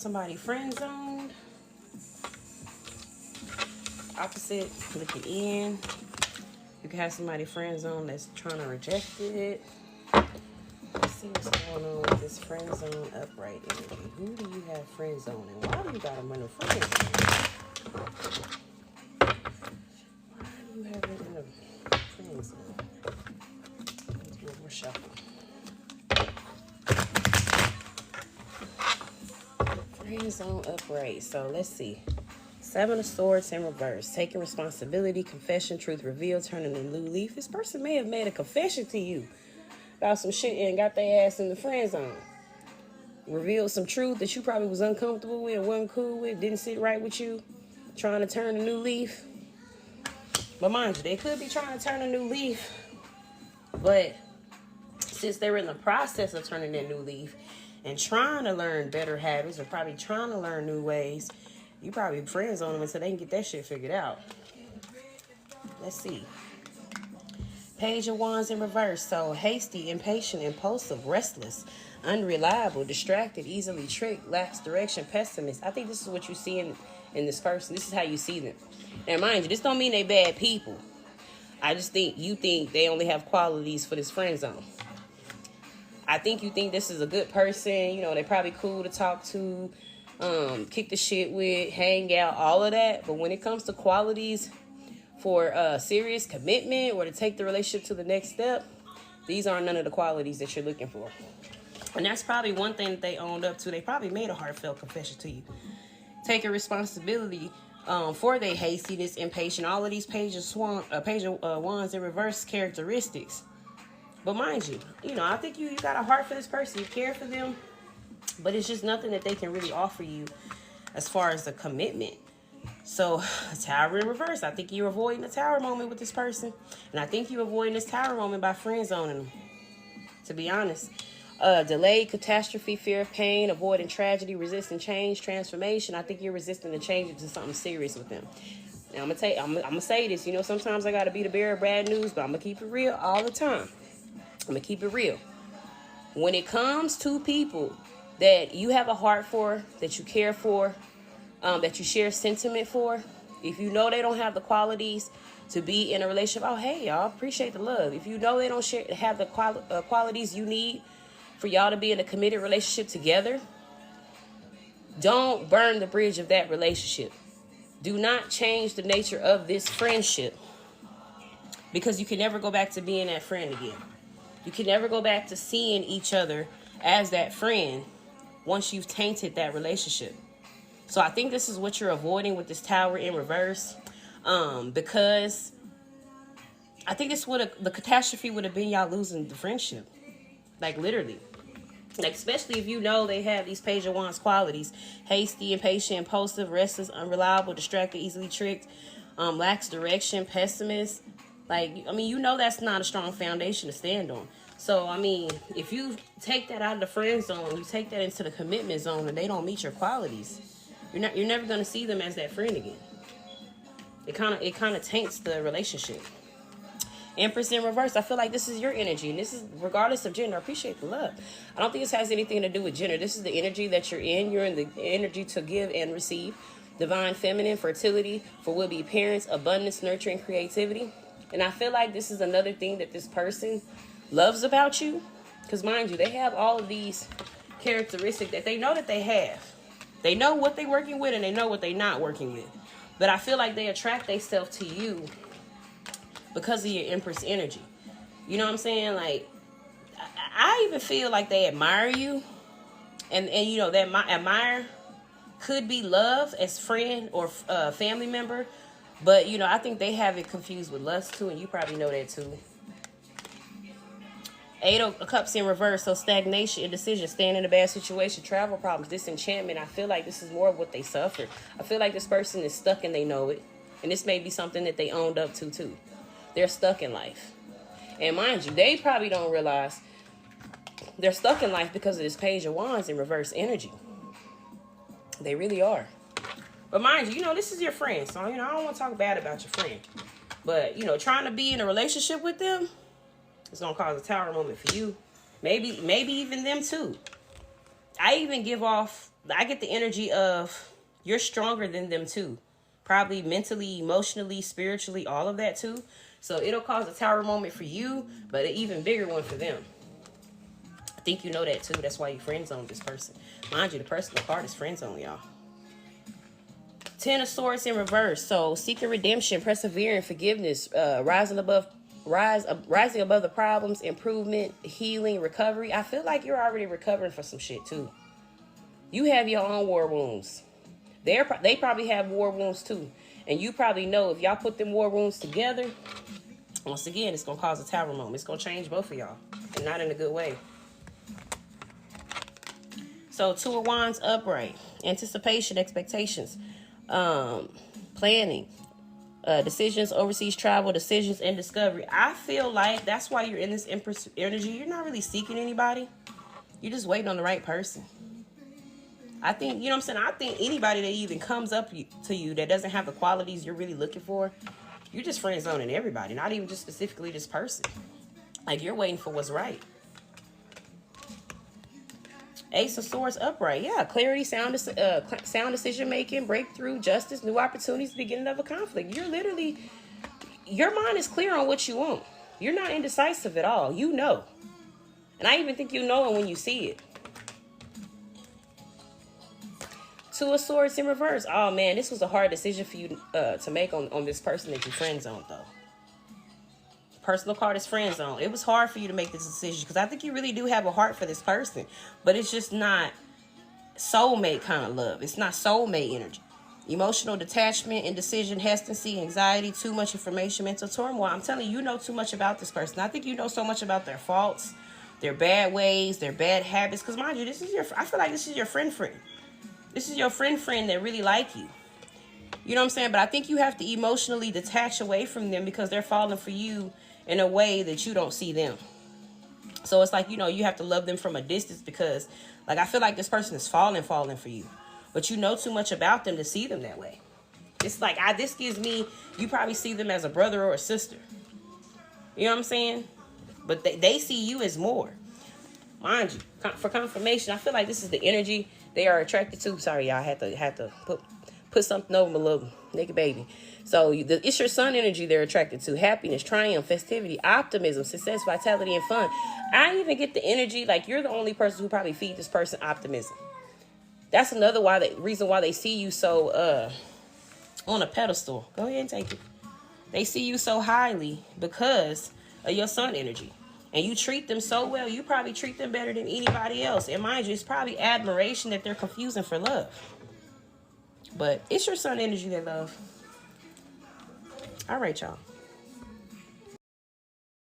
Somebody friend zoned. Opposite, looking in. You can have somebody friend zone that's trying to reject it. Let's see what's going on with this friend zone upright energy. Who do you have friend zone and why do you got them in a friend zone? Why do you have it in a friend zone? Let's do more shuffle. Friend zone upright. So let's see. 7 of Swords in reverse. Taking responsibility, confession, truth revealed, turning a new leaf. This person may have made a confession to you about some shit and got their ass in the friend zone. Revealed some truth that you probably was uncomfortable with, wasn't cool with, didn't sit right with you, trying to turn a new leaf. But mind you, they could be trying to turn a new leaf, but since they're in the process of turning that new leaf and trying to learn better habits or probably trying to learn new ways, you probably friends on them until they can get that shit figured out. Let's see. Page of Wands in reverse. So hasty, impatient, impulsive, restless, unreliable, distracted, easily tricked, lacks direction, pessimist. I think this is what you see in this person. This is how you see them. Now mind you, this don't mean they bad people. I just think you think they only have qualities for this friend zone. I think you think this is a good person. You know, they're probably cool to talk to, kick the shit with, hang out, all of that. But when it comes to qualities for serious commitment or to take the relationship to the next step, these aren't none of the qualities that you're looking for. And that's probably one thing that they owned up to. They probably made a heartfelt confession to you. Taking responsibility for their hastiness, impatient, all of these page of wands in reverse characteristics. But mind you, I think you got a heart for this person. You care for them. But it's just nothing that they can really offer you as far as a commitment. So, Tower in reverse. I think you're avoiding the Tower moment with this person. And I think you're avoiding this Tower moment by friend zoning them. To be honest. Delayed catastrophe, fear of pain, avoiding tragedy, resisting change, transformation. I think you're resisting the change into something serious with them. Now, I'm gonna say this. Sometimes I gotta be the bearer of bad news, but I'm gonna keep it real all the time. I'm gonna keep it real. When it comes to people that you have a heart for, that you care for, that you share sentiment for, if you know they don't have the qualities to be in a relationship, oh, hey, y'all, appreciate the love. If you know they don't have the qualities you need for y'all to be in a committed relationship together, don't burn the bridge of that relationship. Do not change the nature of this friendship, because you can never go back to being that friend again. You can never go back to seeing each other as that friend once you've tainted that relationship. So I think this is what you're avoiding with this Tower in reverse, because I think this the catastrophe would have been y'all losing the friendship, like literally. Like, especially if you know they have these Page of Wands qualities: hasty, impatient, impulsive, restless, unreliable, distracted, easily tricked, lacks direction, pessimist. Like, that's not a strong foundation to stand on. So, if you take that out of the friend zone, you take that into the commitment zone, and they don't meet your qualities, you're never going to see them as that friend again. It kind of taints the relationship. Empress in reverse. I feel like this is your energy, and this is regardless of gender. I appreciate the love. I don't think this has anything to do with gender. This is the energy that you're in. You're in the energy to give and receive. Divine feminine, fertility for will-be parents, abundance, nurturing, creativity. And I feel like this is another thing that this person loves about you. Because mind you, they have all of these characteristics that they know that they have. They know what they're working with and they know what they're not working with. But I feel like they attract themselves to you because of your Empress energy. You know what I'm saying? Like, I even feel like they admire you. And that admire could be love as friend or family member. But, I think they have it confused with lust, too, and you probably know that, too. 8 of Cups in reverse, so stagnation, indecision, staying in a bad situation, travel problems, disenchantment. I feel like this is more of what they suffer. I feel like this person is stuck and they know it. And this may be something that they owned up to, too. They're stuck in life. And mind you, they probably don't realize they're stuck in life because of this Page of Wands in reverse energy. They really are. But mind you, this is your friend. So, I don't want to talk bad about your friend. But, trying to be in a relationship with them, it's going to cause a Tower moment for you. Maybe even them too. I even give off I get the energy of you're stronger than them too. Probably mentally, emotionally, spiritually, all of that too. So it'll cause a tower moment for you, but an even bigger one for them. I think you know that too. That's why you friend zone this person. Mind you, the personal card is friend zone, y'all. 10 of Swords in reverse. So seeking redemption, persevering, forgiveness, rising above the problems, improvement, healing, recovery. I feel like you're already recovering for some shit too. You have your own war wounds. They probably have war wounds too. And you probably know if y'all put them war wounds together, once again, it's going to cause a tower moment. It's going to change both of y'all. And not in a good way. So 2 of Wands upright. Anticipation, expectations. Planning. Decisions, overseas travel, decisions, and discovery. I feel like that's why you're in this Empress energy. You're not really seeking anybody. You're just waiting on the right person. I think, you know what I'm saying? I think anybody that even comes up to you that doesn't have the qualities you're really looking for, you're just friend zoning everybody, not even just specifically this person. Like, you're waiting for what's right. Ace of Swords upright. Yeah, clarity, sound decision making, breakthrough, justice, new opportunities, beginning of a conflict. You're literally, your mind is clear on what you want. You're not indecisive at all. You know. And I even think you know it when you see it. 2 of Swords in reverse. Oh man, this was a hard decision for you to make on this person that you friend zoned though. Personal card is friend zone. It was hard for you to make this decision because I think you really do have a heart for this person, but it's just not soulmate kind of love. It's not soulmate energy. Emotional detachment, indecision, hesitancy, anxiety, too much information, mental turmoil. I'm telling you, you know too much about this person. I think you know so much about their faults, their bad ways, their bad habits. Because mind you, I feel like this is your friend. This is your friend that really like you. You know what I'm saying? But I think you have to emotionally detach away from them because they're falling for you in a way that you don't see them. So it's like, you know, you have to love them from a distance because, like, I feel like this person is falling for you. But you know too much about them to see them that way. It's like, this gives me, you probably see them as a brother or a sister. You know what I'm saying? But they see you as more. Mind you, for confirmation, I feel like this is the energy they are attracted to. Sorry, y'all, I had to put something over my little naked baby. So it's your sun energy they're attracted to. Happiness, triumph, festivity, optimism, success, vitality, and fun. I even get the energy like you're the only person who probably feed this person optimism. That's another reason why they see you so on a pedestal. Go ahead and take it. They see you so highly because of your sun energy. And you treat them so well, you probably treat them better than anybody else. And mind you, it's probably admiration that they're confusing for love. But it's your sun energy they love. All right, y'all.